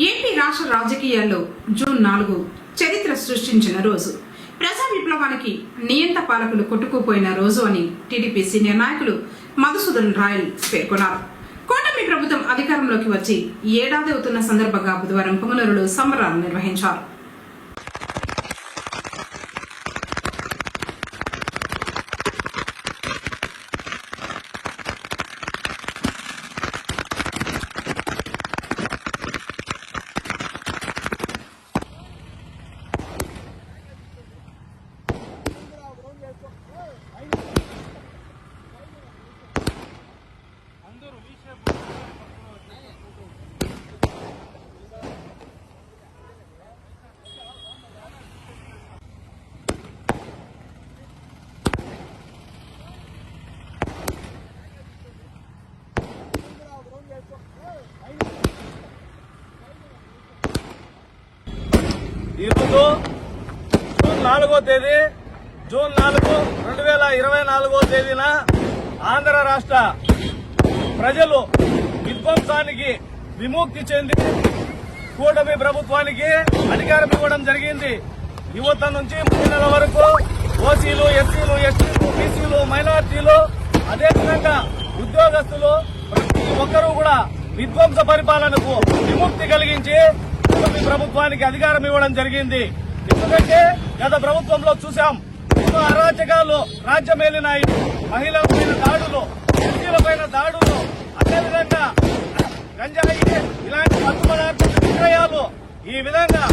AP రాష్ట్ర రాజకీయాల్లో June 4 చరిత్ర సృష్టించిన రోజు. ప్రజా విప్లవానికి నియంత పాలకులు కొట్టుకుపోయిన రోజు అని టీడీపీ సీనియర్ నాయకులు మధుసూదన్ రాయల్ పేర్కొన్నారు. కూటమి ప్రభుత్వం అధికారంలోకి వచ్చి ఏడాది అవుతున్న సందర్భంగా బుధవారం పొంగనూరులో సంబరాలు నిర్వహించారు. ఈరోజు జూన్ 4 2024 తేదీన ఆంధ్ర రాష్ట్ర ప్రజలు విధ్వంసానికి విముక్తి చెంది కూటమి ప్రభుత్వానికి అధికారం ఇవ్వడం జరిగింది. యువత నుంచి మహిళల వరకు ఓసీలు, ఎస్సీలు, ఎస్టీలు, బీసీలు, మైనార్టీలు, అదేవిధంగా ఉద్యోగస్తులు ప్రతి ఒక్కరూ కూడా విధ్వంస పరిపాలనకు విముక్తి కలిగించి ప్రభుత్వానికి అధికారం ఇవ్వడం జరిగింది. ఎందుకంటే గత ప్రభుత్వంలో చూశాం, ఎన్నో అరాచకాలు రాజ్యమేలినాయి. మహిళలపైన దాడులు, ఎస్సీలపైన దాడులు, అదేవిధంగా గంజాయి ఇలాంటి మత్తు పదార్థాల విక్రయాలు, ఈ విధంగా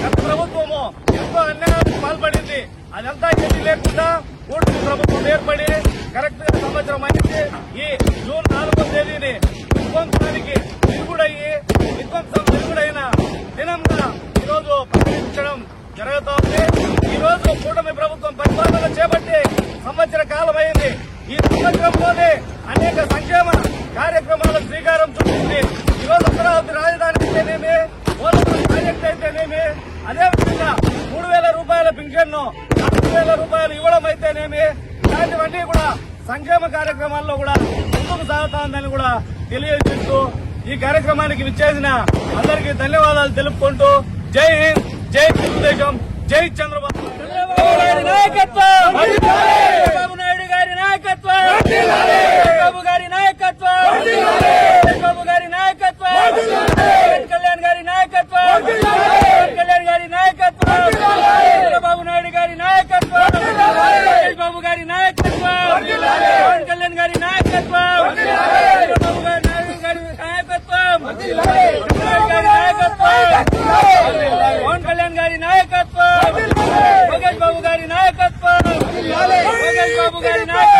గత ప్రభుత్వము ఎంతో అన్యాయానికి పాల్పడింది. అదంతా ఏమీ లేకుండా కూటమి ప్రభుత్వం ఏర్పడి కరెక్ట్ గా సంవత్సరం అయింది. ఈ జూన్ 4వ తేదీని విధ్వంసానికి విరుగుడైన దినంగా ఈరోజు ప్రకటించడం జరుగుతోంది. ఈ రోజు కూటమి ప్రభుత్వం పరిపాలన చేపట్టి సంవత్సర కాలమైంది. ఈ సంవత్సరంలోనే అనేక సంక్షేమ కార్యక్రమాలకు శ్రీకారం చుట్టింది. ఈ రోజు అమరావతి రాజధాని అయితేనేమి, పోలవరం ప్రాజెక్టు అయితేనేమి, అదేవిధంగా 3,000 రూపాయల పింఛన్ ను 4,000 రూపాయలు ఇవ్వడం అయితేనేమి, ఇలాంటివన్నీ కూడా సంక్షేమ కార్యక్రమాల్లో కూడా ముందుకు సాగుతోందని కూడా తెలియజేస్తూ ఈ కార్యక్రమానికి విచ్చేసిన అందరికీ ధన్యవాదాలు తెలుపుకుంటూ జై హింద్, జై తెలుగుదేశం, జై చంద్రబాబు నాయకత్వం, చంద్రబాబు నాయుడు గారి నాయకత్వం, చంద్రబాబు గారి నాయకత్వం, చంద్రబాబు గారి నాయకత్వం, పవన్ కళ్యాణ్ గారి నాయకత్వం, పవన్ కళ్యాణ్ గారి నాయకత్వం, చంద్రబాబు నాయుడు గారి నాయకత్వం, చంద్రబాబు గారి నాయకత్వం, పవన్ కళ్యాణ్ గారి నాయకత్వం, చంద్రబాబు గారి నాయకత్వం, పవన్ కళ్యాణ్ గారి నాయకత్వం, లోకేష్ బాబు గారి నాయకత్వం, లోకేష్ బాబు గారి నాయకత్వం.